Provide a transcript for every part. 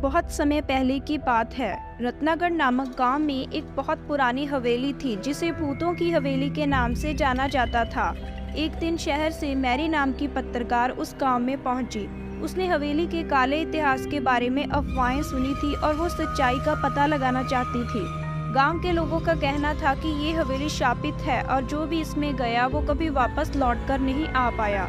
बहुत समय पहले की बात है। रत्नागढ़ नामक गांव में एक बहुत पुरानी हवेली थी जिसे भूतों की हवेली के नाम से जाना जाता था। एक दिन शहर से मैरी नाम की पत्रकार उस गांव में पहुंची। उसने हवेली के काले इतिहास के बारे में अफवाहें सुनी थी और वो सच्चाई का पता लगाना चाहती थी। गांव के लोगों का कहना था कि ये हवेली शापित है और जो भी इसमें गया वो कभी वापस लौटकर नहीं आ पाया।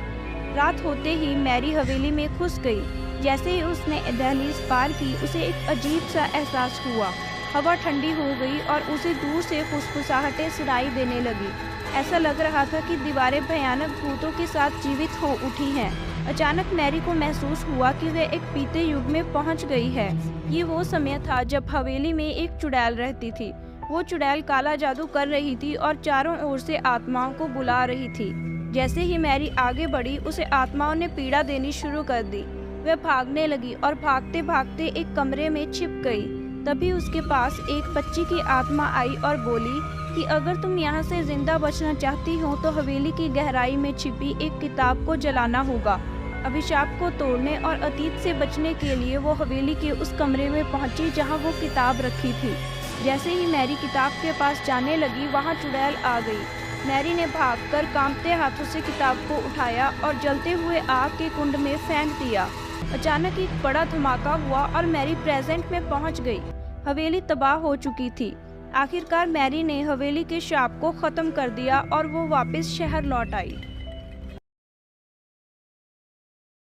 रात होते ही मैरी हवेली में घुस गई। जैसे ही उसने दहलीज पार की उसे एक अजीब सा एहसास हुआ। हवा ठंडी हो गई और उसे दूर से फुसफुसाहटें सुनाई देने लगी। ऐसा लग रहा था कि दीवारें भयानक भूतों के साथ जीवित हो उठी हैं। अचानक मैरी को महसूस हुआ कि वह एक बीते युग में पहुंच गई है। ये वो समय था जब हवेली में एक चुड़ैल रहती थी। वो चुड़ैल काला जादू कर रही थी और चारों ओर से आत्माओं को बुला रही थी। जैसे ही मैरी आगे बढ़ी उसे आत्माओं ने पीड़ा देनी शुरू कर दी। वह भागने लगी और भागते भागते एक कमरे में छिप गई। तभी उसके पास एक बच्ची की आत्मा आई और बोली कि अगर तुम यहाँ से जिंदा बचना चाहती हो तो हवेली की गहराई में छिपी एक किताब को जलाना होगा। अभिशाप को तोड़ने और अतीत से बचने के लिए वो हवेली के उस कमरे में पहुंची जहाँ वो किताब रखी थी। जैसे ही मैरी किताब के पास जाने लगी वहाँ चुड़ैल आ गई। मैरी ने भागकर कांपते हाथों से किताब को उठाया और जलते हुए आग के कुंड में फेंक दिया। अचानक एक बड़ा धमाका हुआ और मैरी प्रेजेंट में पहुंच गई। हवेली तबाह हो चुकी थी। आखिरकार मैरी ने हवेली के शाप को खत्म कर दिया और वो वापस शहर लौट आई।